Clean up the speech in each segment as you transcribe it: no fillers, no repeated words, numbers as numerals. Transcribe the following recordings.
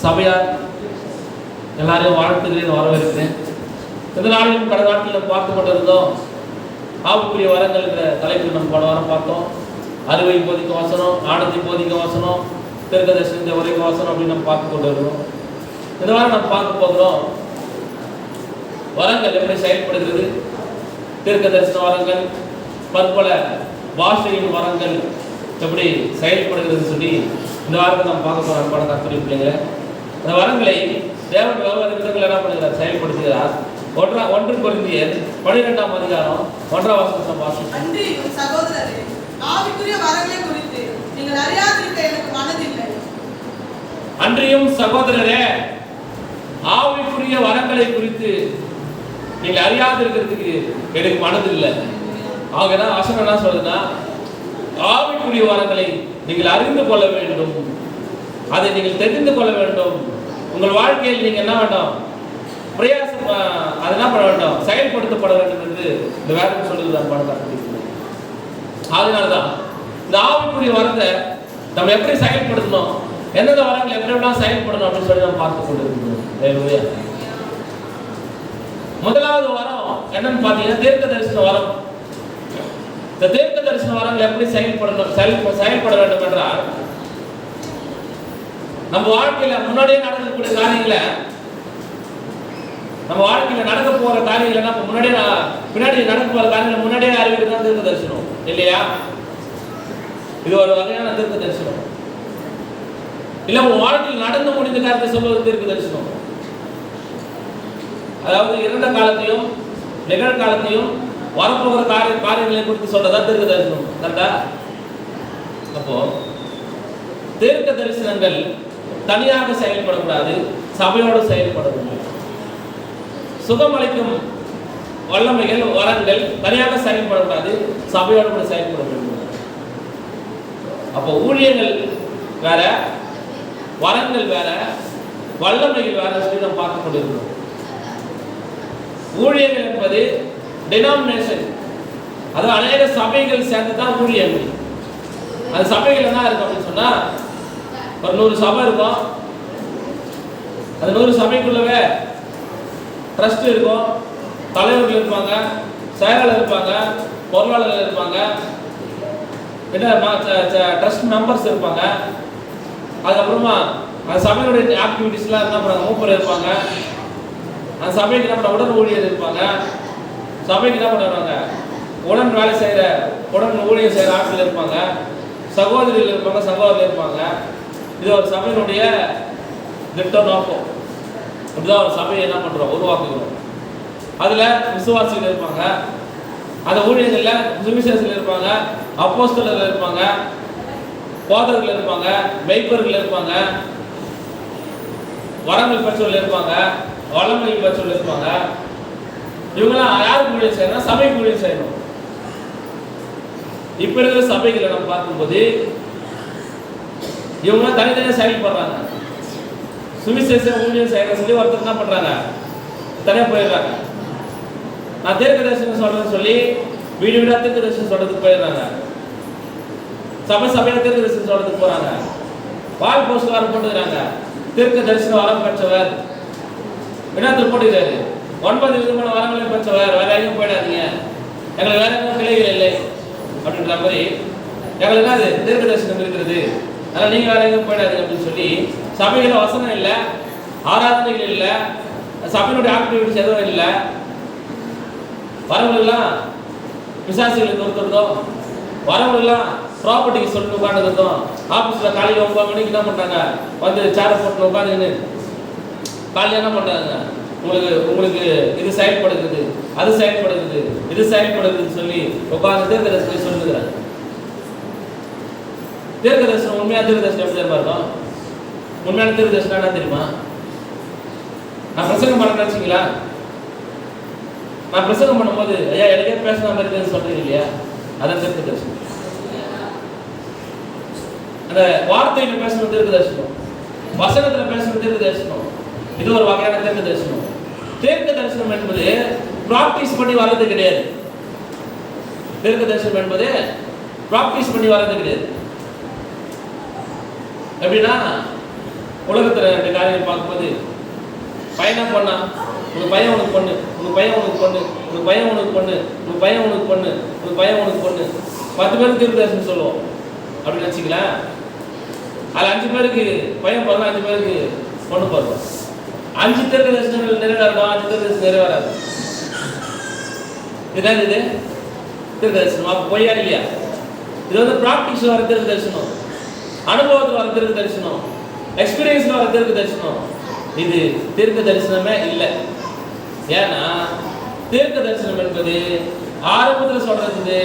சபையார் எல்லாரையும் வாழ்த்துகிறேன், வரவேற்கிறேன். இந்த நாளிலும் கடந்த நாட்களில் பார்த்து கொண்டிருந்தோம். ஆவிக்குரிய வரங்கள் என்ற தலைப்பில் நம்ம போன வாரம் பார்த்தோம். அறுவை போதிக்க வசனம், ஆனந்தி போதிக்க வசனம், தீர்க்கதரிசன உரைக்க வசனம் அப்படின்னு நம்ம பார்த்து கொண்டு இருக்கிறோம். இந்த வாரம் நம்ம பார்க்க போகிறோம் வரங்கள் எப்படி செயல்படுகிறது, தீர்க்க தரிசன வரங்கள், பற்பல பாஷையின் வரங்கள் எப்படி செயல்படுகிறது சொல்லி இந்த வாரத்தை நம்ம பார்க்க போகிறோம். படம் கற்பனை பிள்ளைங்களை இந்த வரங்களை தேவன் வெவ்வேறு விதங்கள் என்ன பண்ணுகிறார், செயல்படுத்துகிறார். 1 கொரிந்தியர் 12ஆம் அதிகாரம் 1ஆம் வசனம் வாசிப்போம். அன்றியும் சகோதரரே, ஆவிக்குரிய வரங்களை குறித்து நீங்கள் அறியாதிருக்க எனக்கு மனதில்லை. அன்றியும் சகோதரரே, ஆவிக்குரிய வரங்களை குறித்து நீங்கள் அறியாதிருக்கிறதுக்கு எனக்கு மனதில்லை. ஆகதான் வசனம் என்ன சொல்றதுன்னா, ஆவிக்குரிய வரங்களை நீங்கள் அறிந்து கொள்ள வேண்டும், அதை நீங்கள் தெரிந்து கொள்ள வேண்டும். உங்கள் வாழ்க்கையில் நீங்கள் என்ன வேண்டாம், பிரயாசம் அதை என்ன பண்ண வேண்டும், செயல்படுத்தப்பட வேண்டும் என்று இந்த வேதம் சொல்லுதான் பணக்கார. அதனாலதான் இந்த ஆவிக்குரிய வரத்தை நம்ம எப்படி செயல்படுத்தணும், எந்தெந்த வரங்கள் எப்படி செயல்படணும் அப்படின்னு சொல்லி நம்ம பார்த்து கொண்டிருக்கிறோம். முதலாவது வரம் என்னன்னு பார்த்தீங்கன்னா தீர்க்க தரிசன வரம். இந்த தீர்க்க தரிசன வரங்கள் எப்படி செயல்பட வேண்டும் என்றால், நம்ம வாழ்க்கையில முன்னாடியே நடக்கக்கூடிய காரியங்களை, நம்ம வாழ்க்கையில நடக்க போற காரியங்களை முன்னாடியே பின்னாடி நடக்க போற காரியங்களை முன்னாடியே அறிவிக்கிறது தான் தீர்க்க தரிசனம் இல்லையா? இது ஒரு வகையான தீர்க்க தரிசனம். இல்ல உங்க வாழ்க்கையில் நடந்து முடிந்த காரியத்தை சொல்வது தீர்க்க தரிசனம். அதாவது இறந்த காலத்தையும் நிகழ்காலத்தையும் வரப்போகிற காரியங்களை குறித்து சொல்றதா தீர்க்க தரிசனம். கரெக்டா? அப்போ தீர்க்க தரிசனங்கள் தனியாக செயல்படக்கூடாது, சபையோடு செயல்பட வேண்டும். சுகமளிக்கும் வல்லமைகள் வரங்கள் தனியாக செயல்படக்கூடாது, சபையோடு கூட செயல்பட வேண்டும். அப்போ ஊழியர்கள் வேற, வரங்கள் வேற, வல்லமைகள் வேற சொல்லி நம்ம பார்க்க கொண்டிருக்கிறோம். ஊழியர்கள் என்பது டினாமினேஷன், அது அநேக சபைகள் சேர்ந்துதான் ஊழியர்கள். அந்த சபைகள் என்ன இருக்கும் அப்படின்னு சொன்னா, ஒரு 100 சபை இருக்கும். அந்த 100 சபைக்குள்ளவே ட்ரஸ்ட் இருக்கும், தலைவர்கள் இருப்பாங்க, செயலாளர் இருப்பாங்க, பொருளாளர்கள் இருப்பாங்க, ட்ரஸ்ட் மெம்பர்ஸ் இருப்பாங்க. அதுக்கப்புறமா அந்த சபையுடைய ஆக்டிவிட்டிஸ்லாம் என்ன பண்ணுவாங்க, மூப்பர் இருப்பாங்க. அந்த சபைக்கு என்ன பண்ண உடன் ஊழியர் இருப்பாங்க. சபைக்கு என்ன பண்ணுவாங்க, உடன் வேலை செய்கிற உடன் ஊழியர் செய்கிற ஆட்கள் இருப்பாங்க, சகோதரிகள் இருப்பாங்க, சகோதரர்கள் இருப்பாங்க. இது ஒரு சபையினுடைய திட்ட நோக்கம். இப்படிதான் ஒரு சபையை என்ன பண்ணுறோம், உருவாக்குகிறோம். அதில் விசுவாசிகள் இருப்பாங்க, அந்த ஊழியர்களில் சுவிசேஷர்கள் இருப்பாங்க, அப்போஸ்தலர்கள் இருப்பாங்க, போதகர்கள் இருப்பாங்க, மெய்ப்பர்கள் இருப்பாங்க, வரங்கள் பெற்றோர்கள் இருப்பாங்க, வல்லமைகள் பெற்றோர்கள் இருப்பாங்க. இவங்கெல்லாம் யாருக்கு ஊழியம் செய்யணும், சபைக்கு ஊழியம் செய்யணும். இப்ப இருக்கிற சபைகளை நம்ம பார்க்கும்போது இவங்க தனித்தனியாக செயல்படுறாங்க. சுவிசேஷம் ஊழியம் செய்யற சொல்லி ஒருத்தர் என்ன பண்றாங்க, தனியாக போயிடுறாங்க. நான் தீர்க்க தரிசனம் சொல்றேன்னு சொல்லி வீடு வீடா தீர்க்க தரிசனம் சொல்றதுக்கு போயிடுறாங்க. சபையில தீர்க்க தரிசனம் சொல்றதுக்கு போறாங்க. வால் போஸ்ட் வாரம் போட்டுக்கிறாங்க, தீர்க்க தரிசனம் வரம் பெற்றவர் வினாத்தில் போட்டுக்கிறாரு, 9 விதமான வரங்களையும் பெற்றவர், வேற எங்கேயும் போயிடாதீங்க, எங்களுக்கு வேற எங்கேயும் கிளைகள் இல்லை அப்படின்ற மாதிரி எங்களுக்கு என்னது தீர்க்க தரிசனம் இருக்கிறது, அதனால் நீங்கள் வேற எங்கேயும் போயிடாதீங்க அப்படின்னு சொல்லி சபையில் வசனம் இல்லை, ஆராதனைகள் இல்லை, சபையினுடைய ஆக்டிவிட்டிஸ் எதுவும் இல்லை. வரவங்களெல்லாம் பிசாசுகளுக்கு ஒருத்தருந்தோம், வரவங்களெல்லாம் ப்ராப்பர்ட்டிக்கு சொல்லிட்டு உட்காந்துருந்தோம். ஆஃபீஸில் காலையில் 9 மணிக்கு என்ன பண்ணுறாங்க, வந்து சேரை போட்டு உட்காந்துன்னு காலையில் என்ன பண்ணுறாங்க, உங்களுக்கு இது செயல்படுகிறது, அது செயல்படுகிறது, இது செயல்படுதுன்னு சொல்லி உட்காந்து தீர்க்க தரிசனம் சொல்லுகிறாங்க. தீர்க்க தரிசனம் உண்மையான தீர்க்க தரிசனம் எப்படி தெரியுமா இருக்கும்? உண்மையான தீர்க்க தரிசனம் என்ன தெரியுமா? நான் பிரசங்கம் பண்ண நினைச்சிங்களா? நான் பிரசங்கம் பண்ணும்போது ஐயா எனக்கே பேசின மாதிரி இருக்குன்னு சொல்றீங்க இல்லையா, அதான் தீர்க்க தரிசனம். அந்த வார்த்தையில பேசுறது தீர்க்க தரிசனம், வசனத்துல பேசுறது தீர்க்க தரிசனம். இது ஒரு வகையான தீர்க்க தரிசனம். தீர்க்க தரிசனம் என்பது பிராக்டிஸ் பண்ணி வர்றது கிடையாது. தீர்க்க தரிசனம் என்பது பிராக்டிஸ் பண்ணி வர்றது கிடையாது. எப்படின்னா உலகத்துல 2 காரியங்கள் பார்க்கும்போது பையனா பொண்ணா, உங்க பையன் உனக்கு பொண்ணு, உங்க பையன் உனக்கு பொண்ணு, உங்க பையன் உனக்கு பொண்ணு, உங்க பையன் உனக்கு பொண்ணு, உங்க பையன் உனக்கு பொண்ணு 10 பேருக்கு தீர்க்கதரிசனம் சொல்லுவோம் அப்படின்னு வச்சுக்கலாம். அது 5 பேருக்கு பையன் பிறந்தா 5 பேருக்கு பொண்ணு பிறக்கும். 5 தீர்க்கதரிசனங்கள் நிறைவேறணும், 5 தீர்க்கதரிசனம் நிறைவேறாது. இதுதான் இது தீர்க்கதரிசனம். அப்ப பொய்யா இல்லையா? இது வந்து பிராக்டிஸ் வர தீர்க்கதரிசனம், அனுபவத்தில் வர தீர்க்கதரிசனம், எக்ஸ்பீரியன்ஸ்ல வர தீர்க்கதரிசனம். இது தீர்க்க தரிசனமே இல்லை. ஏன்னா தீர்க்க தரிசனம் என்பது ஆரம்பத்தில் சொல்றது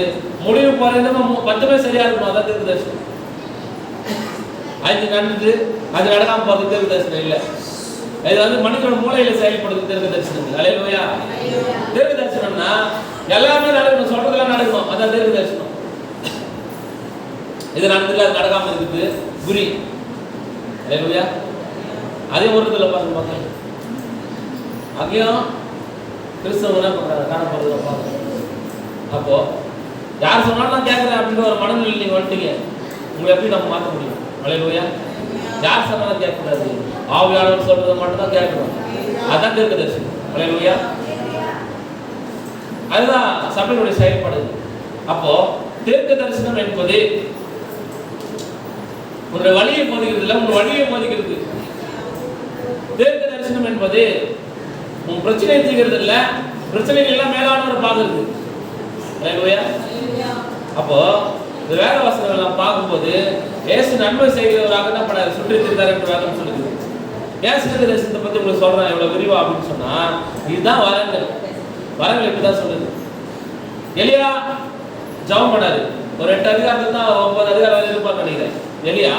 முடிவு போறதுமா 10 பேர் சரியா இருக்கணும். அதான் தீர்க்க தரிசனம். 5 நடந்து அது நடக்காம போறது தீர்க்க தரிசனம் இல்லை. இது வந்து மனிதனோட மூளையில செயல்படுறது தீர்க்க தரிசனம். அல்லேலூயா. தீர்க்க தரிசனம்னா எல்லாமே நடக்கணும், சொல்றதெல்லாம் நடக்கணும். அதான் தீர்க்க தரிசனம். இது நடந்துல அது நடக்காம இருக்குது குறி. அல்லேலூயா. அதே ஒருத்துல பாருங்க மக்கள் அங்கேயும் கிறிஸ்தவங்க என்ன பண்றாங்க, காணப்படுறத பாருங்க. அப்போ யார் சொன்னாலும் நான் கேட்கறேன் அப்படின்ற ஒரு மனநிலை நீங்க வந்துட்டீங்க. உங்களை எப்படி நம்ம மாற்ற முடியும்? அல்லேலூயா. யார் சொன்னாலும் கேட்கக்கூடாது, ஆவியானவர் சொல்றதை மட்டும் தான் கேட்கணும். அதான் தீர்க்க தரிசனம். அல்லேலூயா. அதுதான் சபையினுடைய செயல்பாடு. அப்போ தீர்க்க தரிசனம் என்பது உங்களுடைய வழியை போதிக்கிறது இல்லை, உங்களுடைய வழியை போதிக்கிறது. தீர்க்க தரிசனம் என்பது உன் பிரச்சனையை தீர்க்கிறது இல்லை, பிரச்சனைகள் எல்லாம் மேலானவர் பார்க்கறது. அல்லேலூயா. அப்போ இந்த வேத வசனங்கள் எல்லாம் பார்க்கும்போது இயேசு நன்மை செய்கிறவராக என்ன பண்ணாரு, சுற்றி திருந்தார் என்று வேதம் சொல்லுது. ஏன் தீர்க்க தரிசனத்தை பத்தி உங்களுக்கு சொல்றேன் எவ்வளவு விரிவா அப்படின்னு சொன்னா, இதுதான் வரங்கள். வரங்கள் இப்படிதான் சொல்லுது. எலியா ஜெபம் பண்ணாரு. ஒரு 8 அதிகாரத்துல தான் 9 அதிகாரம் இருப்பான்னு நினைக்கிறேன். எலியா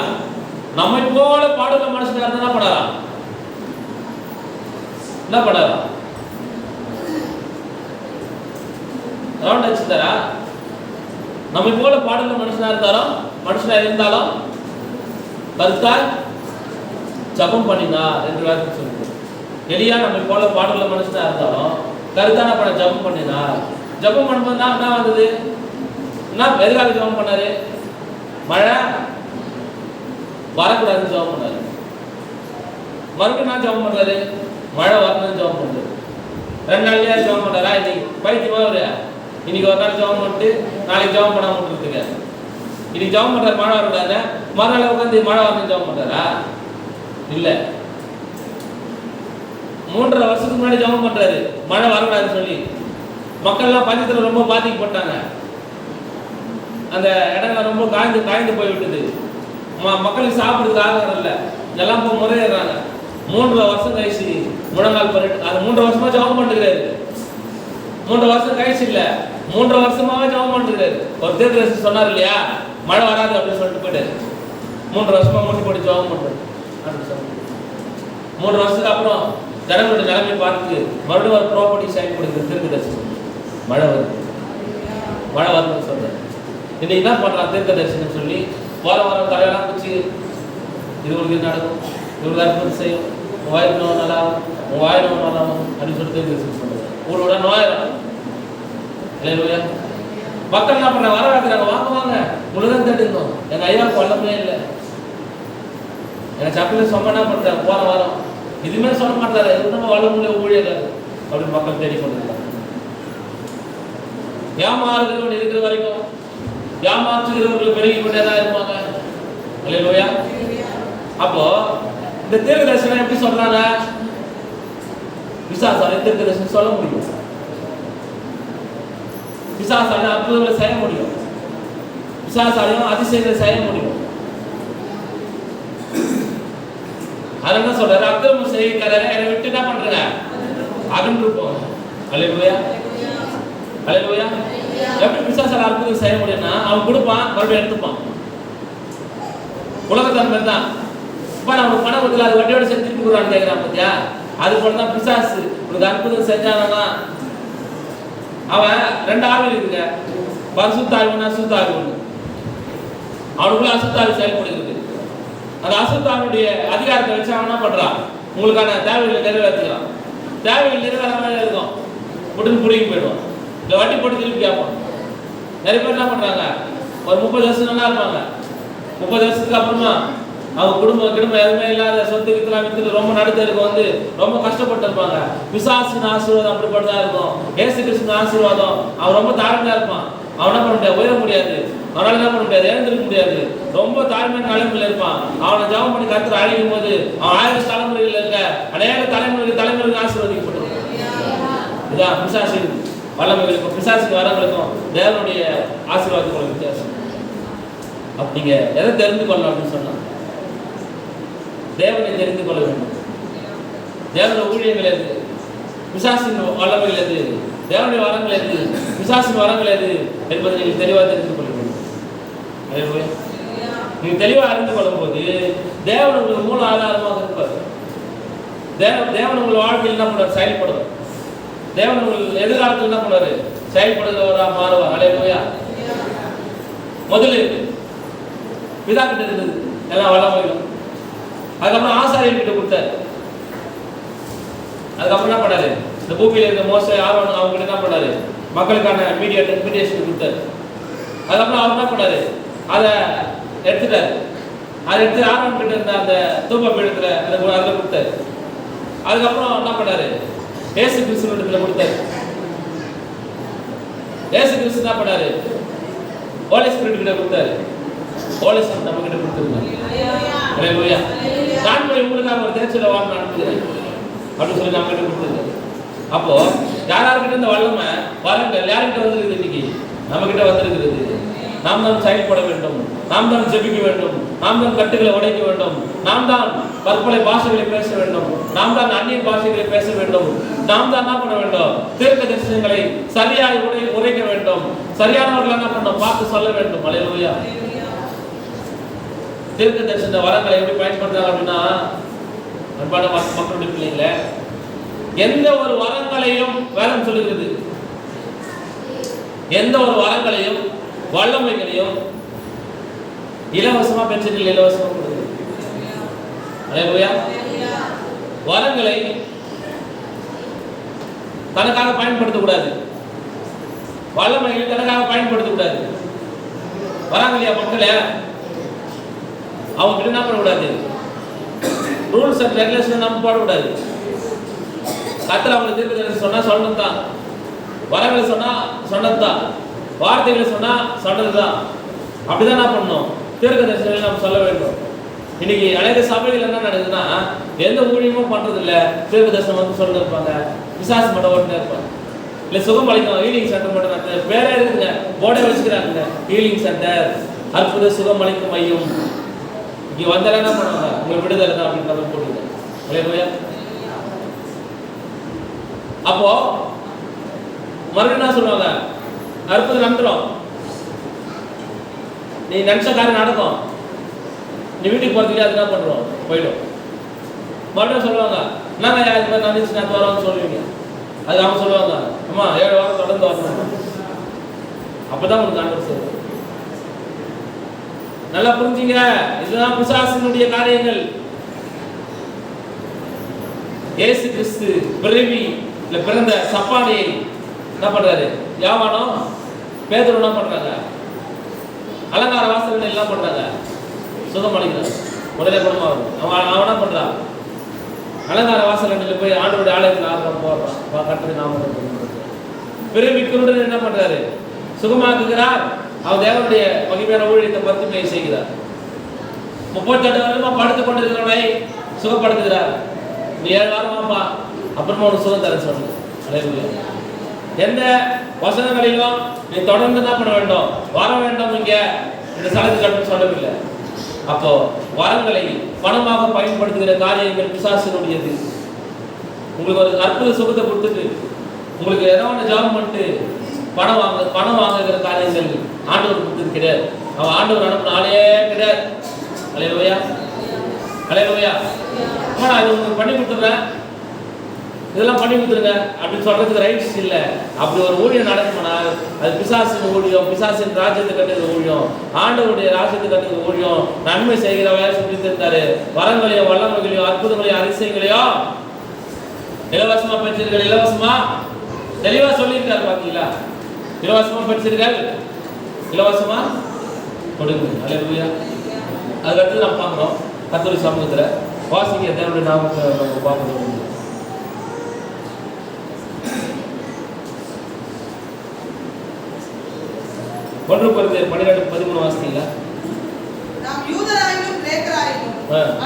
நம்மை போல பாடுள்ள மனுஷனா இருந்தா என்ன பண்ணாரா? என்ன பண்ணாரா? ரவுண்ட் அடிச்சுட்டாரா? நம்மை போல பாடுள்ள மனுஷனா இருந்தாலும் கருத்தால் ஜபம் பண்ணினார் என்று வேதம் சொல்லுது. எலியா நம்மை போல பாடுள்ள மனுஷனா இருந்தாலும் கருத்தான பண்ண ஜபம் பண்ணினார். ஜபம் பண்ணும்போது என்ன வந்தது? என்ன எதிராக ஜபம் பண்ணாரு? மழை வரக்கூடாதுன்னு ஜபம் பண்ணாரு. மறுபடியும் நான் ஜபம் பண்றாரு, மழை வரணும்னு ஜபம் பண்றாரு. 2 நாள்லயே ஜபம் பண்றாரா? இன்னைக்கு பைத்தியமா ஒரு இன்னைக்கு ஒரு நாள் ஜபம் பண்ணிட்டு நாளைக்கு ஜபம் பண்ணாம விட்டுருக்குங்க. இன்னைக்கு ஜபம் பண்றாரு மழை வரக்கூடாது, மறுநாள் உட்காந்து மழை வரணும்னு ஜபம் பண்றாரா? இல்ல. 3.5 வருஷத்துக்கு முன்னாடி ஜபம் பண்றாரு மழை வரக்கூடாதுன்னு சொல்லி. மக்கள் எல்லாம் பஞ்சத்துல ரொம்ப பாதிக்கப்பட்டாங்க. அந்த இடங்கள் ரொம்ப காய்ந்து போய் விட்டது. மக்களுக்கு சாப்பிடுறதுக்கு ஆகாரம் இல்லை, எல்லாம் போய் முறையிடுறாங்க. 3.5 வருஷம் கழிச்சு முழங்கால் பண்ணிட்டு அது 3 வருஷமா ஜபம் பண்ணுறாரு. 3 வருஷம் கழிச்சு இல்ல, 3 வருஷமாவே ஜபம் பண்ணுறாரு. ஒரு தீர்க்கதரிசி சொன்னார் இல்லையா, மழை வராது அப்படின்னு சொல்லிட்டு போயிட்டு 3 வருஷமா முட்டி போட்டு ஜபம் பண்றாரு. 3 வருஷத்துக்கு அப்புறம் ஜனங்களுடைய நிலைமை பார்த்து மறுபடியும் ஒரு ப்ராப்பர்ட்டி செயல்படுகிறது தீர்க்கதரிசி. மழை வருதுன்னு சொல்றாரு. இன்னைக்கு என்ன பண்றான் தீர்க்கதரிசின்னு சொல்லி வாரம் தலையெல்லாம் பிடிச்சி இது உங்களுக்கு நடக்கும், இவருக்கு அற்புதம் செய்யும், உன் வாயிற்கு நோய் நல்லாகும், உன் வாய் நோய் நல்லாகும் அப்படின்னு சொல்லி தீர்க்கதரிசி சொல்றாரு. உங்களோட நோயிடும். இல்லையா? மக்கள் என்ன பண்றாங்க, வர வைக்கிறாங்க, வாங்க உலகம் தேடிருந்தோம், எங்க ஐயாவுக்கு வல்லமே இல்லை, எங்க சப்பில சொன்ன என்ன பண்றாங்க, போன வாரம் இதுமே சொல்ல மாட்டாரு, இன்னும் வள முடிய ஊழியர்கள் அப்படின்னு மக்கள் தேடிக்கொண்டிருக்காங்க. ஏமாறுகிறவன் இருக்கிற வரைக்கும் ஏமாற்றுகிறவர்கள் பெருகி கொண்டேதான் இருப்பாங்க. அல்லேலூயா. அப்போ இந்த தீர்க்கதரிசனம் எப்படி சொல்றாங்க? பிசாசால தீர்க்கதரிசனம் சொல்ல முடியும், பிசாசால அற்புதங்களை செய்ய முடியும், பிசாசாலையும் அதிசயங்களை செய்ய முடியும். அது என்ன சொல்றாரு, அக்கிரமம் செய்யக்காரரை என்னை விட்டு என்ன பண்றாங்க, அகன்று போங்க. அல்லேலூயா. அல்லேலூயா. எப்படி பிசாசால அற்புதம் செய்ய முடியும்னா, அவன் கொடுப்பான் மறுபடியும் எடுத்துப்பான். உலகத்தன்மை தான். இப்ப நான் உனக்கு பணம் கொடுக்கல, அது வட்டியோட சேர்த்து திருப்பி கொடுறான்னு கேட்கிறான் பாத்தியா? அது போலதான் பிசாசு உனக்கு அற்புதம் செஞ்சானா அவன் 2 ஆவி இருக்குங்க, பரிசுத்த ஆவி ஒண்ணு, அசுத்த ஆவி ஒண்ணு. அவனுக்குள்ள அசுத்த ஆவி செயல்படுகிறது. அந்த அசுத்த ஆவியுடைய அதிகாரத்தை வச்சு அவன் என்ன பண்றான், உங்களுக்கான தேவைகளை நிறைவேற்றுறான். தேவைகள் நிறைவேறாம இருக்கும், உடனே புடிங்கி போயிடுவான். இந்த வட்டி போட்டு திருப்பி கேட்பான். நிறைய பேர் என்ன பண்றாங்க, ஒரு 30 வருஷம் நல்லா இருப்பாங்க, 30 வருஷத்துக்கு அப்புறமா அவங்க குடும்பம் எதுவுமே இல்லாத சொத்து வித்துலாம் வித்துட்டு ரொம்ப நடுத்தருக்கு வந்து ரொம்ப கஷ்டப்பட்டு இருப்பாங்க. பிசாசின் ஆசீர்வாதம் அப்படிப்பட்டதா இருக்கும். இயேசு கிறிஸ்துவின் ஆசீர்வாதம் அவன் ரொம்ப தாழ்மையா இருப்பான். அவன் என்ன பண்ண முடியாது, உயர முடியாது, அவனால என்ன பண்ண முடியாது, எழுந்திருக்க முடியாது, ரொம்ப தாழ்மையான நிலைமையில இருப்பான். அவனை ஜெபம் பண்ணி கர்த்தர் அழைக்கும் போது அவன் 1000 தலைமுறைகள் இருக்க அநேக தலைமுறைகளுக்கு ஆசீர்வதிக்கப்பட்டிருக்கும். இதான் பிசாசின் வல்லமைகளுக்கும் பிசாசின் வரங்களுக்கும் தேவனுடைய ஆசீர்வாதத்துக்குள்ள வித்தியாசம். அப்படிங்க எதை தெரிந்து கொள்ளலாம் அப்படின்னு சொன்னா, தேவனை தெரிந்து கொள்ள வேண்டும். தேவனுடைய ஊழியங்கள் எது, பிசாசின் வல்லமைகள் எது, தேவனுடைய வரங்கள் எது, பிசாசின் வரங்கள் எது என்பதை நீங்கள் தெளிவாக தெரிந்து கொள்ள வேண்டும். நீங்க தெளிவாக அறிந்து கொள்ளும் போது தேவன் உங்களுக்கு மூல ஆதாரமாக இருப்பார். தேவன் உங்கள் வாழ்க்கையில் என்ன பண்ணுவார், செயல்படுவார். தேவன் உங்கள் எதிர்காலத்தில் என்ன பண்ணுவாரு, செயல்படுகிறவரா மாறுவார். அல்லேலூயா. முதல்ல பிதா கிட்ட இருந்தது எல்லாம் வல்லமைகளும். அதுக்கப்புறம் ஆசாரியர் கிட்ட கொடுத்தாரு. அதுக்கப்புறம் என்ன பண்ணாரு, இந்த பூமியில இருந்த மோசே ஆரோன் அவங்க கிட்ட என்ன பண்ணாரு, மக்களுக்கான மீடியேஷன் கொடுத்தாரு. அதுக்கப்புறம் அவர் என்ன பண்ணாரு, அதை எடுத்துட்டாரு. அதை எடுத்து ஆரோன் கிட்ட இருந்த அந்த தூப பீடத்துல அதில் கொடுத்தாரு. அதுக்கப்புறம் என்ன பண்ணாரு, இயேசு கிறிஸ்துவிடத்துல கொடுத்தாரு. இயேசு கிறிஸ்து என்ன பண்ணாரு, ஹோலி ஸ்பிரிட் கிட்ட கொடுத்தாரு. ஹோலி ஸ்பிரிட் நம்ம கிட்ட கொடுத்துருந்தாரு. அல்லேலூயா. நான் போய் உங்களுக்காக ஒரு தேர்ச்சியில வாங்க அனுப்புகிறேன் அப்படின்னு சொல்லி நம்ம கிட்ட கொடுத்துருக்காரு. அப்போ யார்கிட்ட இந்த வல்லமை வரங்கள் யார்கிட்ட வந்திருக்குது, இன்னைக்கு நம்ம கிட்ட வந்திருக்கிறது. நாம் தான் செயல்பட வேண்டும், நாம் தான் ஜெபிக்க வேண்டும், நாம் தான் கட்டுகளை உடைக்க வேண்டும், நாம் தான் பற்பல பாஷைகளை பேச வேண்டும், நாம் தான் அந்நிய பாஷைகளை பேச வேண்டும், நாம் தான் என்ன பண்ண வேண்டும், தீர்க்க தரிசனங்களை சரியாக உரைக்க வேண்டும், சரியானவர்கள் என்ன பண்ண பார்த்து சொல்ல வேண்டும். அல்லேலூயா. தீர்க்க தரிசன வரங்களை எப்படி பயன்படுத்துறாங்க அப்படின்னா, அன்பான மக்களுடைய பிள்ளைங்கள எந்த ஒரு வரங்களையும் வேதம் சொல்லுகிறது, எந்த ஒரு வரங்களையும் வல்லமைகளையும் இலவசமா பெற்றீர்கள், இலவசமா கொடுக்குது. அல்லேலூயா. வரங்களை தனக்காக பயன்படுத்தக்கூடாது, வல்லமைகளை தனக்காக பயன்படுத்தக்கூடாது. வராங்க இல்லையா மக்களே, அவங்க கிட்ட என்ன பண்ணக்கூடாது, ரூல்ஸ் அண்ட் ரெகுலேஷன் நம்ம போடக்கூடாது. கர்த்தர் அவங்க தீர்க்க சொன்னா சொன்னது தான், வரங்களை சொன்னா சொன்னது தான், வார்த்தைகளை சொன்னா சொன்னது தான். அப்படிதான் என்ன பண்ணணும், தீர்க்க தரிசனங்களை நம்ம சொல்ல வேண்டும். இன்னைக்கு அநேக சபைகள் என்ன நடக்குதுன்னா, எந்த ஊழியமும் பண்றது இல்லை, தீர்க்க தரிசனம் வந்து சொல்லிட்டு இருப்பாங்க, விசாச மட்டும் ஓட்டுனே இருப்பாங்க. இல்லை சுகம் அளிக்கும் ஹீலிங் சென்டர் மட்டும் வேற இருக்குங்க, போர்டே வச்சுக்கிறாங்க, ஹீலிங் சென்டர், அற்புத சுகம் அளிக்கும் மையம். இங்க வந்தாலும் என்ன பண்ணுவாங்க, உங்களுக்கு விடுதலை தான் அப்படின்ற மாதிரி போட்டுருங்க. அப்போ மறுபடியும் என்ன சொல்லுவாங்க, அற்புதம் நடந்துடும், நீ நினைச்ச காரியம் நடக்கும், நீ வீட்டுக்கு போறதுக்கு அது என்ன பண்றோம் போயிடும். மறுபடியும் சொல்லுவாங்க, என்னங்க இது மாதிரி நினைச்சு நான் வரோம்னு சொல்லுவீங்க. அது அவங்க சொல்லுவாங்க, அம்மா 7 வாரம் தொடர்ந்து வரணும். அப்பதான் உங்களுக்கு ஆண்டவர் சொல்லுவாங்க. நல்லா புரிஞ்சுங்க, இதுதான் பிசாசினுடைய காரியங்கள். இயேசு கிறிஸ்து பிறந்த சப்பானியை என்ன பண்றாரு, யாவானோ பேதுரு என்ன பண்றாங்க, அலங்கார வாசல்கள் எல்லாம் பண்றாங்க, சுகம் அளிக்கிறாங்க, உடனே குணமாகும். அவன் என்ன பண்றான், அலங்கார வாசல்களில் போய் ஆண்டவருடைய ஆலயத்தில் ஆர்வம் போடுறான், கர்த்தரை நாம பிறவிக்குருடன் என்ன பண்றாரு, சுகமாக்குகிறார். அவர் தேவனுடைய மகிமையான ஊழியத்தை மருத்துவமனை செய்கிறார். 38 வருடமா படுத்துக் கொண்டிருக்கிறவனை சுகப்படுத்துகிறார். நீ 7 வாரம் வாப்பா, அப்புறமா உனக்கு சுகம் தர சொல்லு. அல்லேலூயா. எந்த வசனங்களிலும் நீ தொடர்ந்து என்ன பண்ண வேண்டும், வர வேண்டும், இங்க இந்த ஸ்தலத்துக்கு சொல்லவில்லை. அப்போ வரங்களை பணமாக பயன்படுத்துகிற காரியங்கள் பிசாசினுடையது. உங்களுக்கு ஒரு அற்புத சுகத்தை கொடுத்துட்டு உங்களுக்கு ஏதோ ஒன்று ஜாபம் பண்ணிட்டு பணம் வாங்குகிற காரியங்கள் ஆண்டவர் கொடுத்தது கிடையாது. அவன் ஆண்டவர் அனுப்பின ஆளே கிடையாது. அல்லேலூயா. அல்லேலூயா. நான் இது உங்களுக்கு பண்ணி கொடுத்துறேன், இதெல்லாம் பண்ணி கொடுத்துருங்க அப்படின்னு சொல்றதுக்கு ரைட்ஸ் இல்லை. அப்படி ஒரு ஊழியம் நடக்குமானால் அது பிசாசின் ஊழியம், பிசாசின் ராஜ்யத்தை கட்டுகிற ஊழியம், ஆண்டவருடைய ராஜ்யத்தை கட்டுகிற ஊழியம். நன்மை செய்கிறவ சொல்லி தந்தாரு, வரங்களையோ வல்லமைகளையோ அற்புதங்களையோ அதிசயங்களையோ இலவசமா பெற்றீர்கள், இலவசமா தெளிவா சொல்லியிருக்காரு. பாத்தீங்களா, இலவசமா பெற்றீர்கள், இலவசமா கொடுங்க. அல்லேலூயா. அதுக்கடுத்து நம்ம பார்க்குறோம் கர்த்தருடைய சமூகத்துல வாசிங்க தேவனுடைய நாமத்தை நம்ம பார்க்கணும். 1 Corinthians 12:13 வாசிங்களா? நாம் யூதராயினும் கிரேக்கராயினும்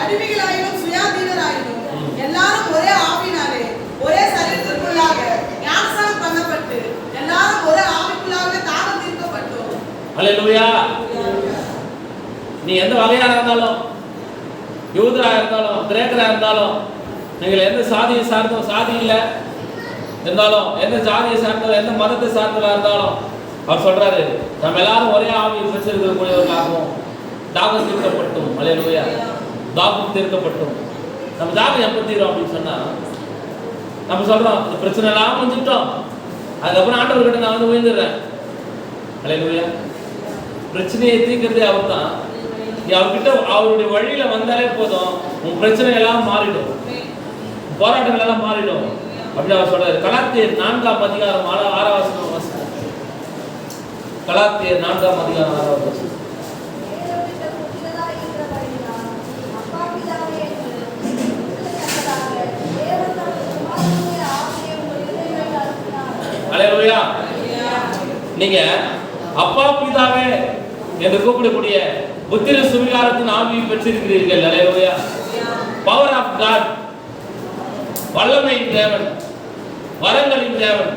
அடிமைகளாயினும் சுயாதீனராயினும் எல்லாரும் ஒரே ஆவியினாலே ஒரே சரீரத்திற்குள்ளாக ஞானஸ்நானம் பண்ணப்பட்டு எல்லாரும் ஒரே ஆவிக்குள்ளாக தாகம் தீர்க்கப்பட்டோம். அல்லேலூயா. நீ எந்த வகையா இருந்தாலும், யூதரா இருந்தாலும் கிரேக்கரா இருந்தாலும், நீங்கள் எந்த சாதியை சார்ந்தோ சாதி இல்லை இருந்தாலும், எந்த ஜாதியை சார்ந்தோ எந்த மதத்தை சார்ந்தவா இருந்தாலும், அவர் சொல்றாரு நம்ம எல்லாரும் ஒரே ஆவியை பெற்றிருக்கக்கூடியவர்களாகவும் தாகம் தீர்க்கப்பட்டும். அல்லேலூயா. தாகம் தீர்க்கப்பட்டும். நம்ம தாகம் எப்போ தீரும் அப்படின்னு சொன்னா, நம்ம சொல்றோம் இந்த பிரச்சனை எல்லாம் வந்துட்டோம், அதுக்கப்புறம் ஆண்டவர்கிட்ட நான் வந்து உயர்ந்துடுறேன். அல்லேலூயா. பிரச்சனையை தீர்க்கிறதே அவர் தான். நீ அவர்கிட்ட அவருடைய வழியில வந்தாலே போதும், உன் பிரச்சனை எல்லாம் மாறிடும், போராட்டங்கள் எல்லாம் மாறிடும் அப்படின்னு அவர் சொல்றாரு. கலாத்தியர் 4ஆம் அதிகாரம் 6ஆம் வசனம். கலாத்தியர் 4ஆம் அதிகாரம் 6ஆம் வசனம். அல்லேலூயா. நீங்க அப்பா பிதாவே என்று கூப்பிடக்கூடிய புத்திர சுவிகாரத்தின் ஆவியை பெற்றிருக்கிறீர்கள். அல்லேலூயா. பவர் ஆஃப் காட், வல்லமையின் தேவன், வரங்களின் தேவன்,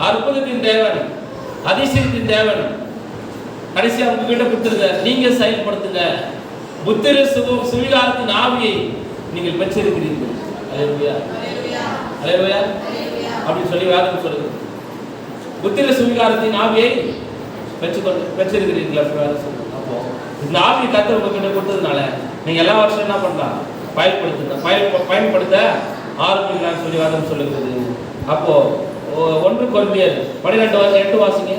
அற்புதத்தின் தேவன், அதிசயத்தின் தேவன் கடைசியா உங்ககிட்ட கொடுத்துருங்க. நீங்க செயல்படுத்துங்க. புத்திர சுவிகாரத்தின் ஆவியை நீங்கள் பெற்றிருக்கிறீர்கள். அல்லேலூயா. அல்லேலூயா அப்படின்னு சொல்லி வேதம் சொல்லுது. புத்திர சுவிகாரத்தின் ஆவியை பெற்றிருக்கிறீர்கள் அப்படி வேதம் சொல்லுது. அப்போ இந்த ஆவியை கர்த்தர் உங்ககிட்ட கொடுத்ததுனால நீங்க எல்லா வருஷம் என்ன பண்ணலாம்? பயன்படுத்த ஆரம்பிக்கலாம்னு சொல்லி வேதம் சொல்லுகிறது. அப்போ 1 Corinthians 12:8 வாசிங்க.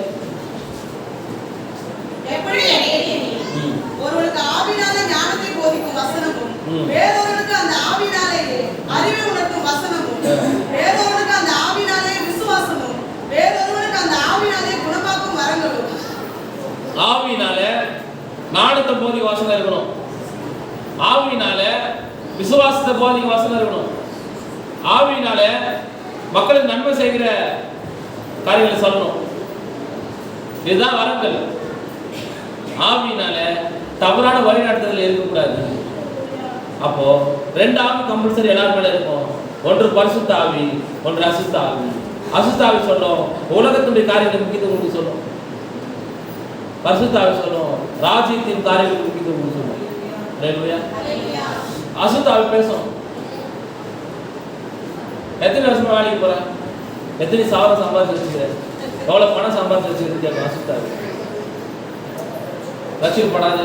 ஒருவனுக்கு ஆவியினாலே ஞானத்தை போதிக்கும் வசனமும், வேறொருவனுக்கு அந்த ஆவியினாலே அறிவை உணர்த்தும் வசனமும், வேறொருவனுக்கு அந்த ஆவியினாலே விசுவாசமும், வேறொருவனுக்கு அந்த ஆவியினாலே குணமாக்கும் வரங்களும். ஆவியினாலே ஞானத்தை போதிக்கும் வசனம் இருக்கணும். ஆவியினாலே விசுவாசத்தை போதிக்கும் வசனம் இருக்கணும். ஆவியினாலே மக்களுக்கு நன்மை செய்கிற காரியங்களை சொல்லணும். இதுதான் வரங்கள். ஆவியினால தவறான வழிநடத்துதல் இருக்கக்கூடாது. அப்போ 2 ஆவி கம்பல்சரி எல்லாரும் மேல இருக்கும். ஒன்று பரிசுத்த ஆவி, ஒன்று அசுத்த ஆவி. அசுத்த ஆவி சொல்லும் உலகத்துடைய காரியங்களுக்கு முக்கியத்துவம் கொடுக்க சொல்லும். பரிசுத்த ஆவி சொல்லும் ராஜ்யத்தின் காரியங்களுக்கு முக்கியத்துவம் கொடுக்க சொல்லும். அல்லேலூயா. அசுத்த ஆவி பேசும். எத்தனை வருஷமா வேலைக்கு போற, எத்தனை சாவரம் சம்பாதிச்சு வச்சுக்கிற, எவ்வளவு பணம் சம்பாதிச்சு வச்சுக்கிறது அசுத்த ஆவி. ரசிக்கப்படாது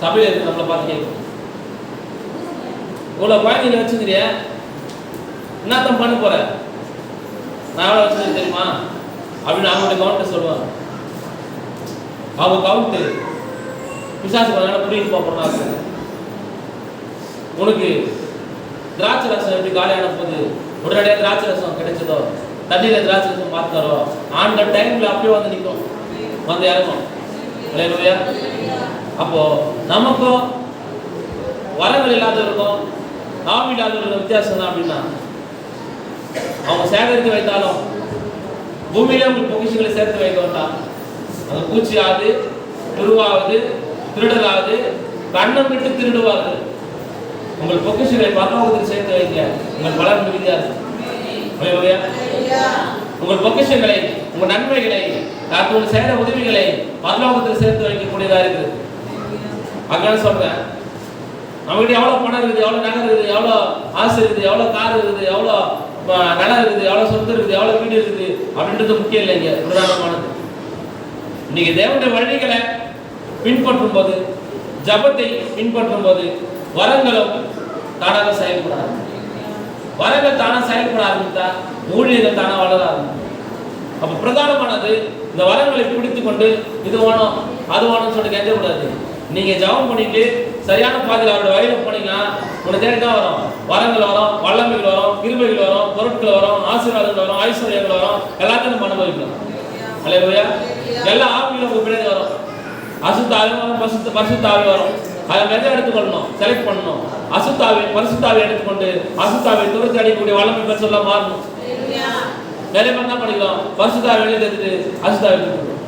சபையில் இருக்கு நம்மளை பார்த்து கேட்கும். இவ்வளவு குழந்தைங்க வச்சுக்கிறிய, என்னத்தான் பண்ண போற, நான் எவ்வளவு வச்சுருக்கேன் தெரியுமா அப்படின்னு அவங்களுடைய கவுண்ட்டை சொல்லுவாங்க. அவங்க கவுண்ட்டு பிசாசு பண்ணாலும் புரியுது போறோம். உனக்கு திராட்சை ரசம் எப்படி காலியான போது உடனடியாக திராட்சை ரசம் கிடைச்சதோ, தண்ணியில் திராட்சை ரசம் பார்த்தாரோ அந்த டைம்ல அப்பயே வந்து நிற்கும், வந்து இறங்கும். அல்லேலூயா. அப்போ நமக்கும் வரங்கள் இல்லாதவருக்கும் ஆவி இல்லாதவருக்கும் வித்தியாசம் தான். அப்படின்னா அவங்க சேகரித்து வைத்தாலும் பூமியிலே உங்களுக்கு பொக்கிஷங்களை சேர்த்து வைக்க வேண்டாம். அந்த பூச்சி ஆகுது, துருவாகுது, திருடலாகுது, கண்ணம் விட்டு திருடுவார்கள். உங்கள் பொக்கிஷங்களை பரலோகத்தில் சேர்த்து வைங்க, உங்கள் பலன் மிகுதியா இருக்கும். அல்லேலூயா. உங்கள் பொக்கிஷங்களை, உங்கள் நன்மைகளை, உங்களுக்கு செய்த உதவிகளை பரலோகத்தில் சேர்த்து வைக்கக்கூடியதா இருக்குது. அதனால சொல்றேன், நம்மகிட்ட எவ்வளவு பணம் இருக்குது, எவ்வளவு நகை இருக்குது, எவ்வளவு ஆசை இருக்குது, எவ்வளவு கார் இருக்குது, எவ்வளவு நிலம் இருக்குது, எவ்வளவு சொத்து இருக்குது, எவ்வளவு வீடு இருக்குது அப்படின்றது முக்கியம் இல்லைங்க. பிரதானமானது நீங்க தேவனுடைய வழிகளை பின்பற்றும் போது, ஜபத்தை பின்பற்றும் போது வரங்களும் தானாக செயல்பட ஆரம்பிக்கும். வரங்கள் தானாக செயல்பட ஆரம்பித்தா ஊழியர்கள் தானாக வளர ஆரம்பிக்கும். அப்ப பிரதானமானது இந்த வரங்களை பிடித்து கொண்டு இது வேணும் அது வேணும்னு சொல்லிட்டு கேட்கக்கூடாது. நீங்க ஜபம் பண்ணிட்டு சரியான பாதையில் அவரோட வழியில போனீங்கன்னா உனக்கு தேடி தான் வரும். வரங்கள் வரும், வல்லமைகள் வரும், கிருபைகள் வரும், பொருட்கள் வரும், ஆசீர்வாதங்கள் வரும், ஐஸ்வர்யங்கள் வரும், எல்லாத்தையும் நம்ம அனுபவிக்கலாம். அல்லேலூயா. எல்லா ஆவிகளும் உங்க பின்னாடி வரும். அசுத்த ஆவி வரும், பரிசுத்த ஆவி வரும். அதை மெதை எடுத்துக்கொள்ளணும், செலக்ட் பண்ணணும். அசுத்தாவை பரிசுத்தாவை எடுத்துக்கொண்டு அசுத்தாவை துரத்தி அடிக்கக்கூடிய வல்லமை பெற்ற சொல்ல மாறணும். நிறைய பேர் என்ன பண்ணிக்கலாம், பரிசுத்தாவை வெளியே தெரிஞ்சுட்டு அசுத்தாவை எடுத்துக்கணும்.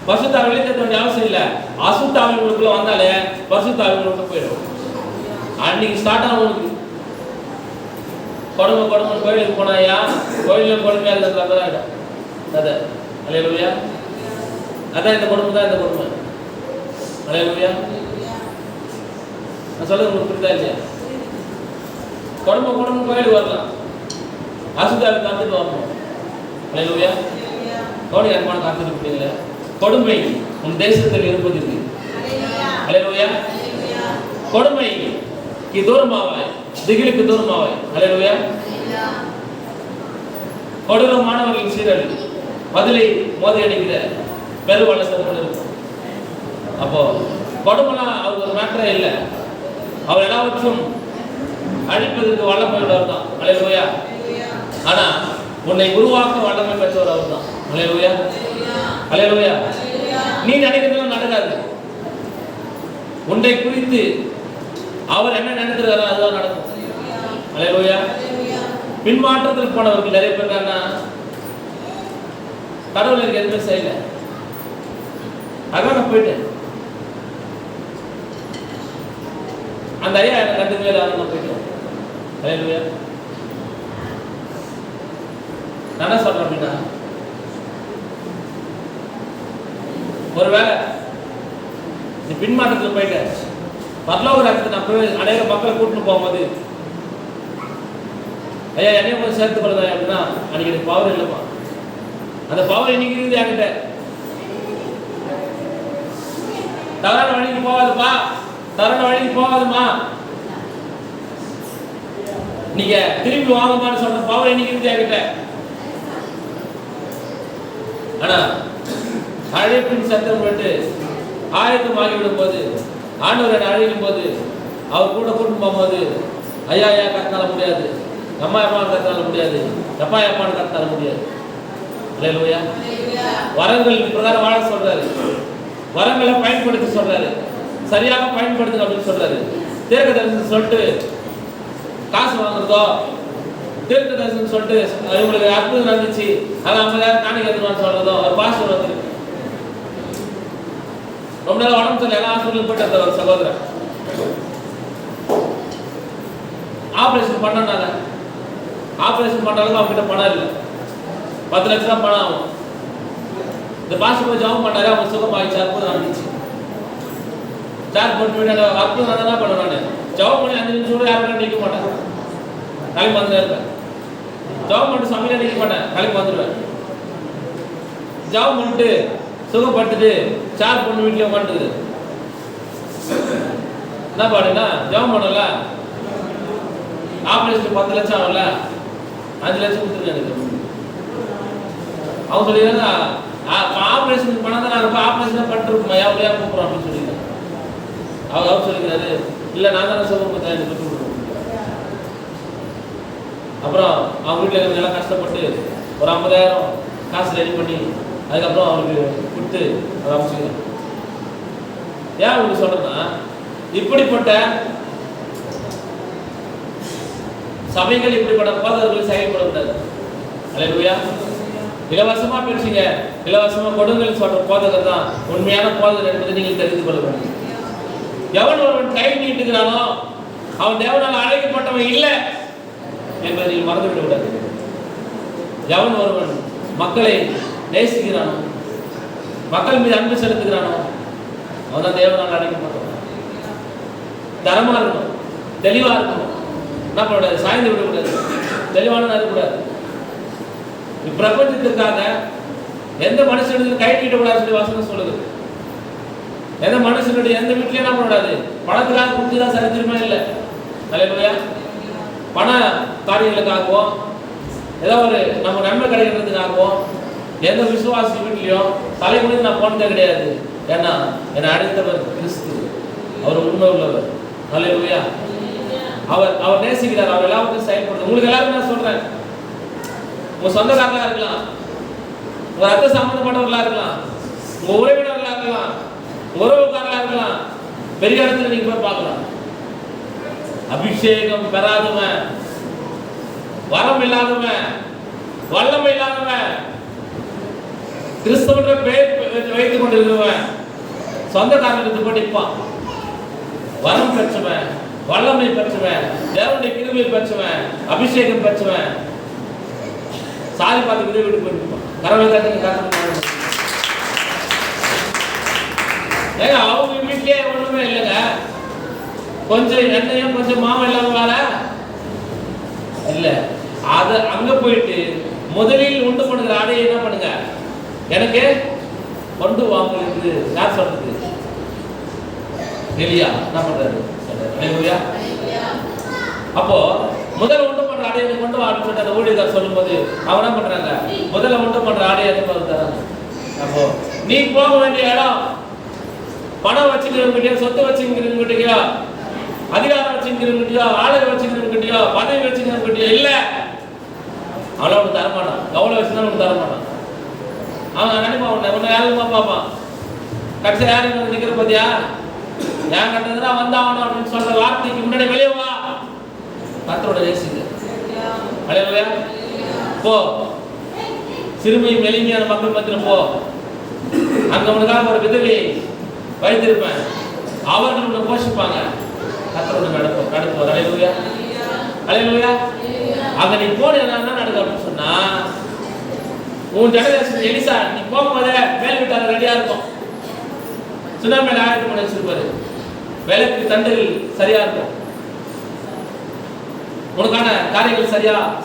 பரிசுத்தாவை வெளியே தெரிஞ்ச வேண்டிய அவசியம் இல்லை. அசுத்தாவை உங்களுக்குள்ள வந்தாலே பரிசுத்தாவை உங்களுக்கு போயிடும். அன்னைக்கு ஸ்டார்ட் ஆகும். கொடுமை கோயிலுக்கு போனாயா, கோயிலில் கொடுமையா இருக்கிற ஆகிடும். அதை அல்லேலூயா. அதான் இந்த கொடுமை தான் இந்த கொடுமை. அல்லேலூயா. நான் சொல்றது உங்களுக்கு புரியுதா இல்லையா? கொடுமை கோயிலுக்கு வரலாம், அசுத்தாவை காத்துட்டு வரணும். அல்லேலூயா. கோடி அன்பான காத்துட்டு இருப்பீங்களே. கொடுமை உன் தேசத்தில் இருப்பது இருக்கு. அல்லேலூயா. கொடுமைக்கு தூரமாவாய், திகிலுக்கு தூரமாவாய். அல்லேலூயா. கொடூரமானவர்களின் சீரழி பதிலை மோதி அடிக்கிற பெருவளசத்தோடு இருக்கும். அப்போ கொடுமைலாம் அவர் ஒரு மேட்டரே இல்லை. அவர் எல்லாவற்றும் அழிப்பதற்கு வல்லமை உள்ளவர் தான். அல்லேலூயா. ஆனா உன்னை உருவாக்க வல்லமை பெற்றவர் அவர் தான். அல்லேலூயா. அல்லேலூயா. நீ நினைக்கிறதுலாம் நடக்காது. உன்னை குறித்து அவர் என்ன நினைக்கிறாரோ அதுதான் நடக்கும். அல்லேலூயா. பின்மாற்றத்தில் போனவர்கள் நிறைய பேர் கடவுள் எனக்கு எதுவுமே செய்யல, அதான் நான் போயிட்டேன். அந்த ஐயா எனக்கு கண்டுக்கவே இல்லை, நான் போயிட்டேன். அல்லேலூயா. நான் என்ன சொல்றேன் அப்படின்னா, ஒருவேளை நீ பின்மாற்றத்தில் போயிட்ட, பரலோக ராஜ்யத்தை நான் போய் அநேக மக்களை கூட்டிட்டு போகும்போது ஐயா என்னையும் கொஞ்சம் சேர்த்து கொள்ளுதா அப்படின்னா, அன்னைக்கு எனக்கு பவர் இல்லைப்பா. அந்த பவர் இன்னைக்கு இருக்குது என்கிட்ட. தவறான வழிக்கு போகாதுப்பா, தவறான வழிக்கு போகாதுமா, நீங்க திரும்பி வாங்கம்மான்னு சொல்ற பவர் இன்னைக்கு இருக்குது என்கிட்ட. ஆனா அழைப்பின் சத்தம் கேட்டு ஆயத்தம் ஆகிவிடும் போது, ஆண்டவர் அழைக்கும் போது, அவர் கூட கூட்டு போகும்போது, ஐயா ஐயா கத்தால முடியாது, அம்மா அம்மான்னு கத்தால முடியாது, எப்பா அப்பான்னு கத்தால முடியாது. அல்லேலூயா. வரங்கள் பிரகாரம் வாழ சொல்றாரு, வரங்களை பயன்படுத்த சொல்றாரு, சரியாக பயன்படுத்துங்க அப்படின்னு சொல்றாரு. தீர்க்க தரிசனம் சொல்லிட்டு காசு வாங்குறதோ, தீர்க்க தரிசனம் சொல்லிட்டு இவங்களுக்கு அற்புதம் நடந்துச்சு அதை 50,000 காணிக்கை எடுத்துன்னு சொல்றதோ, ஒரு பாஸ்டர் வந்து ரொம்ப நேரம் உடம்பு சொல்லி எல்லாம் ஹாஸ்பிட்டலுக்கு போயிட்டு ஒரு சகோதரன் ஆபரேஷன் பண்ணனால, ஆபரேஷன் பண்றதுக்கு அவங்க கிட்ட பணம் இல்லை, 10 லட்சம் ரூபாய் பணம் ஆகும். இந்த பாஸ்டர் போய் ஜாபம் பண்ணாரு, அவங்க சுகமாயிடுச்சு, அற்புதம் நடந்துச்சு. சார் போட்டு விட அற்புதம் என்ன பண்ணுவேன், ஜாபம் பண்ணி 5 நிமிஷம் கூட யாரும் நிற்க மாட்டேன், கிளம்பி வந்துட்டே இருப்பேன். ஜாபம் பண்ணிட்டு சமையல நிற்க மாட்டேன், கிளம்பி வந்துடுவேன். ஜாபம் பண்ணிட்டு சுகப்பட்டுட்டு சார் பொண்ணு வீட்டில் உட்காந்துக்குது. என்ன பாடுன்னா, ஜாபம் பண்ணல, ஆபரேஷன் 10 லட்சம் ஆகல, 5 லட்சம் கொடுத்துருக்கேன் எனக்கு. அவங்க சொல்லிடுறாங்க, ஆபரேஷன் பண்ணால் தான் நாங்கள் ஆபரேஷன் பண்ணிட்டுருக்கோம், எவ்வளோ கூப்பிட்றோம் அப்படின்னு சொல்லியிருக்காங்க. அவர் சொல்லிக்கிறாரு, இல்லை நான் தானே சுகம் கொடுத்தேன் எனக்கு கொடுத்து கொடுக்கணும். அப்புறம் அவங்க வீட்டில் இருக்கிறவங்க கஷ்டப்பட்டு ஒரு 50,000 காசு ரெடி பண்ணி அதுக்கப்புறம் அவருக்கு கொடுத்து அதை அமைச்சுக்கிறேன். ஏன் உங்களுக்கு சொல்றேன்னா, இப்படிப்பட்ட சபைகள் இப்படிப்பட்ட போதகர்கள் செயல்படக்கூடாது. அல்லேலூயா. இலவசமா பேசுங்க, இலவசமா கொடுங்கள் சொல்ற போதகர் தான் உண்மையான போதகர் என்பதை நீங்கள் தெரிந்து கொள்ள வேண்டும். எவன் ஒருவன் கை நீட்டுகிறானோ அவன் தேவனால் அழைக்கப்பட்டவன் இல்லை என்பதை நீங்கள் மறந்துவிட கூடாது. எவன் ஒருவன் மக்களை நேசிக்கிறானோ, மக்கள் மீது அன்பு செலுத்துகிறானோ அவன் தான் தேவனால் அழைக்கப்பட்டவன். தரமா இருக்கணும், தெளிவா இருக்கணும், என்ன பண்ணக்கூடாது, சாய்ந்து விடக்கூடாது, தெளிவான இருக்கக்கூடாது. இப்பிரபஞ்சத்திற்காக எந்த மனுஷனுக்கு கை நீட்டக்கூடாது சொல்லி வாசகம் சொல்லுது. எந்த மனுஷனுடைய எந்த வீட்லயும் என்ன பண்ணக்கூடாது, பணத்துக்காக கொடுத்துதான் சரித்திரமே இல்லை. அல்லேலூயா. பண காரியங்களுக்காகவோ ஏதோ ஒரு நம்ம நன்மை கிடைக்கிறதுக்காகவோ எந்த விசுவாசி வீட்லையும் தலை குனிந்து நான் போனதே கிடையாது. ஏன்னா என்னை அழைத்தவர் கிறிஸ்து, அவர் உண்மை உள்ளவர். அல்லேலூயா. அவர் நேசிக்கிறார், அவர் எல்லாத்தையும் செயல்படுது. உங்களுக்கு எல்லாரும் நான் சொல்றேன், உங்க சொந்தக்காரங்களா இருக்கலாம், உங்க ரத்த சம்பந்தப்பட்டவர்களா இருக்கலாம், உங்க உறவினர்களா இருக்கலாம், உறவுக்காரர்களா இருக்கலாம், பெரிய இடத்துல நீங்க போய் பார்க்கலாம். அபிஷேகம் பெறாதவன், வரம் இல்லாதவன், வல்லமை இல்லாதவன், கிறிஸ்தவன்ற பெயர் வைத்துக் கொண்டிருக்கிறவன் சொந்த காரணத்துக்கு போய் நிற்பான். வரம் பெற்றவன், வல்லமை பெற்றவன், தேவனுடைய கிருபை பெற்றவன், அபிஷேகம் பெற்றவன் சாதி பார்த்து விதை விட்டு போயிருப்பான். கரவை தட்டுங்க காரணம். ஏங்க அவங்க வீட்லயே ஒண்ணுமே இல்லைங்க. கொஞ்சம் எண்ணெயும் கொஞ்சம் மாவும் இல்லாம வேற இல்ல. அது அங்க போயிட்டு முதலில் உண்டு பண்ணுகிற ஆடையை என்ன பண்ணுங்க, எனக்கு கொண்டு வாங்குறது யார் சொல்றது? எலியா என்ன பண்றாரு? அல்லேலூயா. அப்போ முதல்ல உண்டு பண்ற ஆடையை கொண்டு வா அப்படின்னு அந்த ஊழியர் சொல்லும்போது அவங்க என்ன பண்றாங்க? முதல்ல உண்டு பண்ற ஆடையை தராங்க. அப்போ நீ போக வேண்டிய இடம் பணம் வச்சுக்கிறவங்கிட்டயோ, சொத்து வச்சுக்கிறவங்கிட்டயோ, அதிகாரம் வச்சுக்கிறவங்கிட்டயோ, ஆளுகை வச்சுக்கிறவங்கிட்டயோ, பதவி வச்சுக்கிறவங்கிட்டயோ இல்ல. அவளை ஒன்று தரமாட்டான். எவ்வளவு வச்சுதான் ஒன்று தரமாட்டான். அவன் நினைப்பான் உன்னை யாருமா பார்ப்பான். கடைசியா யாரு நிக்கிற பாத்தியா, ஏன் கட்டதுன்னா வந்தாவணும் அப்படின்னு சொல்ற வார்த்தைக்கு முன்னாடி வெளியே வா. கர்த்தரோட நேசிங்க. அல்லேலூயா. போ, சிறுமையும் எளிமையான மக்கள் மத்தியில போ. அங்க உனக்காக ஒரு விதவை வைத்திருப்பேன், அவர்கள் உன்னை போஷிப்பாங்க. கர்த்தரோட நடத்துவார். அல்லேலூயா. அல்லேலூயா. அங்க நீ போன என்ன நடக்கும் அப்படின்னு சொன்னா, உன் ஜனதேசம் எலிசா நீ போகும்போதே மேல் வீட்டார ரெடியா இருக்கும். சுனாமி ஆயிரத்தி பண்ணி வச்சிருப்பாரு. விளக்கு தண்டுகள் சரியா இருக்கும். உனக்கான காரியங்கள்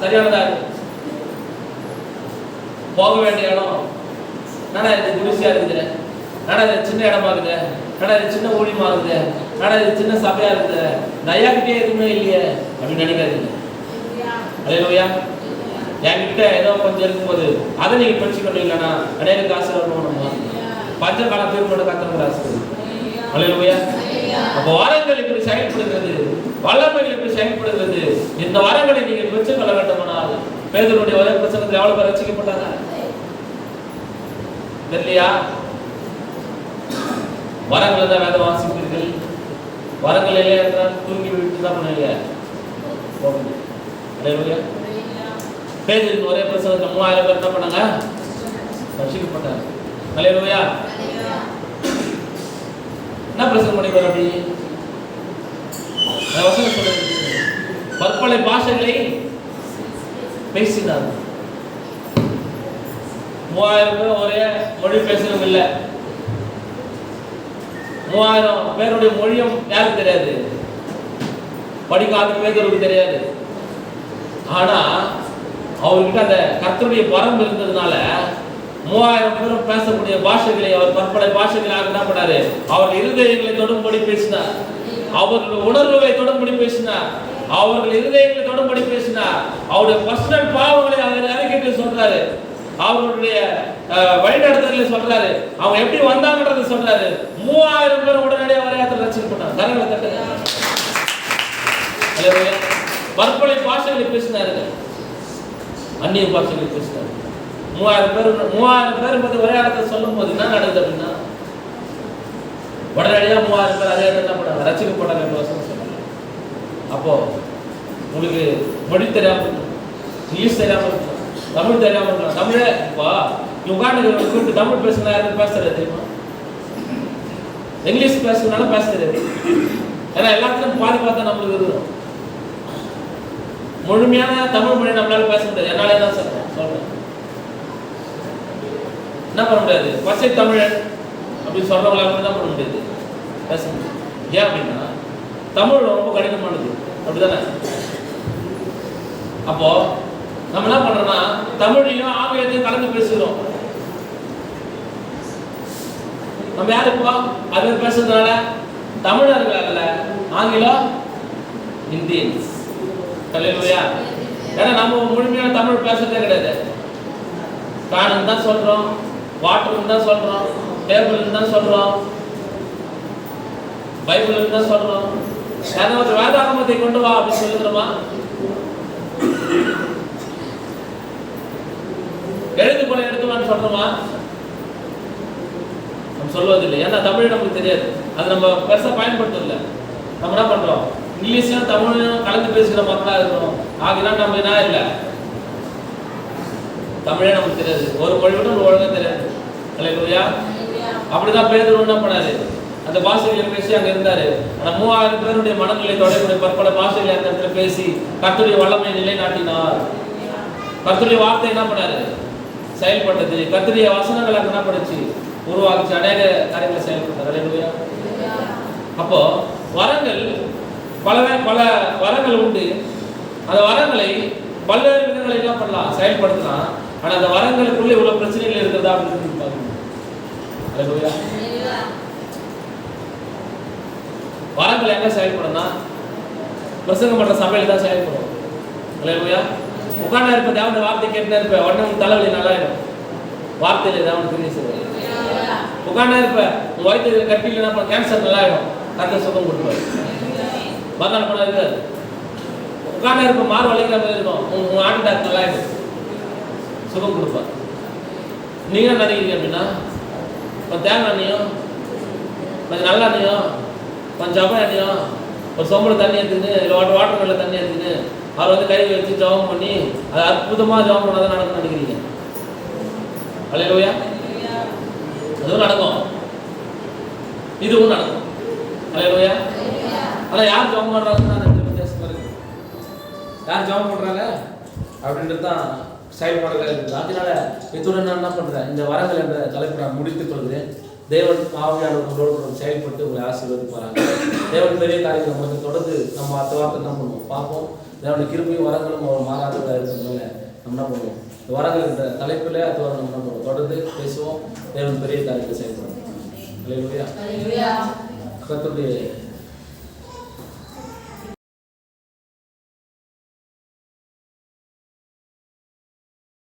சரியானதா இருக்கும். போக வேண்டிய இடம் நாடா இது குடிசையா இருக்குது, நாடா இது சின்ன இடமா இருக்குது, நாடா இது சின்ன ஊழியமா இருக்குது, நாடா இது சின்ன சபையா இருக்குது, தயாக்கிட்டே எதுவுமே இல்லையே அப்படின்னு நினைக்காதீங்க. அல்லேலூயா. என்கிட்ட ஏதோ கொஞ்சம் இருக்கும்போது அதை நீங்க படிச்சுக்கணும். இல்லைன்னா அநேக காசு வரணும். பஞ்ச கால பேர் கொண்டு கத்தன காசு. அல்லேலூயா. அப்போ வரங்கள் இப்படி செயல்படுகிறது, வல்லமைகள் இப்படி செயல்படுகிறது. இந்த வரங்களை நீங்க பெற்றுக்கொள்ள வேண்டுமானால் பேதுருடைய ஒரே பிரசங்கத்தில் எவ்வளவு பேர் ரட்சிக்கப்பட்டாங்க தெரியலையா? வரங்களை தான் வேத வாசிப்பீர்கள். வரங்கள் இல்லையா என்றால் தூங்கி விட்டு தான் பண்ணுவீங்க. அல்லேலூயா. பேதுருவின் ஒரே பிரசங்கத்தில் 3000 பேர் என்ன பண்ணாங்க? ரட்சிக்கப்பட்டாங்க. அல்லேலூயா. என்ன பிரசங்கம் பண்ணிப்பார் அப்படி? வசனம் சொல்லுது, பற்பல பாஷைகளை பேசினார். 3000 பேர் ஒரே மொழி பேசணும் இல்ல. 3000 பேருடைய மொழியும் யாருக்கு தெரியாது? படிக்காத பேருக்கு தெரியாது. ஆனா அவர்கிட்ட அந்த கர்த்தருடைய வரம்பு இருந்ததுனால 3000 பேரும் பேசக்கூடிய பாஷைகளை அவர் பற்பல பாஷைகளாக என்ன பண்ணாரு? அவர் இருதயங்களை தொடும்படி பேசினார். அவர்கள் உணர்வுகளை தொடும்படி பேசினார். அவர்கள் இருதயங்களை தொடும்படி பேசினார். அவருடைய பர்சனல் பாவங்களை அவர் அறிக்கையிட்டு சொல்றாரு. அவருடைய வழிநடத்தலை சொல்றாரு. அவங்க எப்படி வந்தாங்கன்றதை சொல்றாரு. 3000 பேர் உடனடியாக வரையாத்திர ரட்சிக்கப்பட்டாங்க. கரங்களை தட்டுங்க. அல்லேலூயா. பற்பல பாஷைகளை பேசினார்கள், அந்நிய பாஷைகளை பேசினார். 3000 பேர் ஒரே இடத்துல சொல்லும் போது என்ன நடக்குது அப்படின்னா, உடனடியாக 3000 பேர் அதே இடத்துல போட்டாங்க, ரட்சிக்கப்பட்டாங்க. சொல்றாங்க. அப்போ உங்களுக்கு மொழி தெரியாம இருக்கும், இங்கிலீஷ் தெரியாம இருக்கும், தமிழ் தெரியாம இருக்கலாம். தமிழே இப்போ உட்காந்து தமிழ் பேசுனா யாரும் பேசுறது தெரியுமா? இங்கிலீஷ் பேசுறதுனால பேச தெரியாது. ஏன்னா எல்லாத்துக்கும் பாதி பார்த்தா நம்மளுக்கு இருக்கும். முழுமையான தமிழ் மொழி நம்மளால பேச முடியாது. என்னாலே தான் சொல்றேன். என்ன பண்ண முடியாது? பச்சை தமிழன் அப்படின்னு சொல்றவங்களால என்ன பண்ண முடியாது? பேச முடியாது. ஏன் அப்படின்னா தமிழ் ரொம்ப கடினமானது. அப்படிதானே? அப்போ நம்ம என்ன பண்றோம்னா தமிழையும் ஆங்கிலத்தையும் கலந்து பேசுகிறோம். நம்ம யாரு இப்போ அது பேசுறதுனால தமிழர்கள் ஆங்கிலம் இந்தியன்ஸ். அல்லேலூயா. ஏன்னா நம்ம முழுமையான தமிழ் பேசுறதே கிடையாது. காணுன்னு தான் சொல்றோம், வாட்டர்னு தான் சொல்றோம், டேபிள்னு தான் சொல்றோம், பைபிள்னு தான் சொல்றோம். ஏன்னா ஒரு வேதாகமத்தை கொண்டு வா அப்படின்னு சொல்லுறோமா? எழுதுகோலை எடுத்துவான்னு சொல்றோமா? நம்ம சொல்வதில்லை. ஏன்னா தமிழ் நமக்கு தெரியாது, அது நம்ம பெருசாக பயன்படுத்தல. நம்ம என்ன பண்ணுறோம், இங்கிலீஷும் தமிழும் கலந்து பேசுகிற மக்களாக இருக்கணும். ஆகினா நம்ம என்ன இல்லை, தமிழே நமக்கு தெரியாது, ஒரு மொழி விட ஒழுங்காக தெரியாது. அல்லேலூயா. அப்படிதான் பேதுரு என்ன பண்ணாரு, அந்த பாஷைகளை பேசி அங்கே இருந்தாரு. ஆனால் 3000 பேருடைய மனநிலை தொடர்புடைய பற்பல பாஷைகளை அந்த இடத்துல பேசி கர்த்தருடைய வல்லமையை நிலைநாட்டினார். கர்த்தருடைய வார்த்தை என்ன பண்ணாரு, செயல்பட்டது. கர்த்தருடைய வசனங்கள் அங்கே என்ன பண்ணுச்சு, உருவாக்குச்சு. அநேக காரியங்களை செயல்பட்டார். அல்லேலூயா. அப்போ வரங்கள் பல வரங்கள் உண்டு. அந்த வரங்களை பல்வேறு விதங்களை எல்லாம் பண்ணலாம், செயல்படுத்தலாம். ஆனால் அந்த வரங்களுக்குள்ளே உள்ள பிரச்சனைகள் இருக்கிறதா அப்படின்னு பார்க்கணும். அல்லேலூயா. வரங்கள் எங்க செயல்படும்னா பிரசங்கம் பண்ற சபையில தான் செயல்படும். அல்லேலூயா. உட்கார்ந்து இருப்ப தேவனுடைய வார்த்தை கேட்டுனே இருப்ப, உடனே உன் தலைவலி நல்லாயிடும். வார்த்தையில தேவன் பெரிய செய்வார். உட்கார்ந்து இருப்ப உன் வயிற்று கட்டியில் என்ன பண்ண, கேன்சர் நல்லாயிடும், கர்த்தர் சுகம் கொடுப்பார். மரணம் பண்ண இருக்காது. உட்கார்ந்து இருப்ப மாறு வலிக்கிற மாதிரி இருக்கும், உன் ஹார்ட் அட்டாக் நல்லாயிடும், சுகம் கொடுப்பார். நீங்க நினைக்கிறீங்க அப்படின்னா கொஞ்சம் தேங்காய் எண்ணெயும் கொஞ்சம் நல்ல எண்ணெயும் கொஞ்சம் ஜப எண்ணெயும் ஒரு சொம்பளை தண்ணி எடுத்துக்கின்னு இல்லை வாட்டர் மெல்ல தண்ணி எடுத்துக்கின்னு அவர் வந்து கை வச்சு ஜபம் பண்ணி அது அற்புதமாக ஜபம் பண்ணாதான் நடக்கும்னு நினைக்கிறீங்க. அல்லேலூயா. அதுவும் நடக்கும், இதுவும் நடக்கும். அல்லேலூயா. ஆனால் யார் ஜபம் பண்ணுறாங்கன்னா ரெண்டு வித்தியாசமாக இருக்கு. யார் ஜபம் பண்ணுறாங்க அப்படின்றது தான் செயல்பாடுகள் இருக்குது. அதனால இத்துடன் நான் என்ன பண்ணுறேன், இந்த வரங்கள் என்ற தலைப்பு நான் முடித்துக் கொள்கிறேன். தேவன் ஆவியானவர் உங்களோடு செயல்பட்டு உங்களை ஆசீர்வதிப்பாராங்க. தேவன் பெரிய காரியங்கள் உங்களுக்கு தொடர்ந்து நம்ம அடுத்த வாரத்தை என்ன பண்ணுவோம் பார்ப்போம். தேவனுடைய கிருபையும் வரங்களும் அவர் மாறாததாக இருக்கிறதுனால நம்ம என்ன பண்ணுவோம், இந்த வரங்கள் என்ற தலைப்பில் அடுத்த வாரம் நம்ம என்ன பண்ணுவோம், தொடர்ந்து பேசுவோம். தேவன் பெரிய காரியத்தை செயல்படுவோம். அல்லேலூயா. கர்த்தருடைய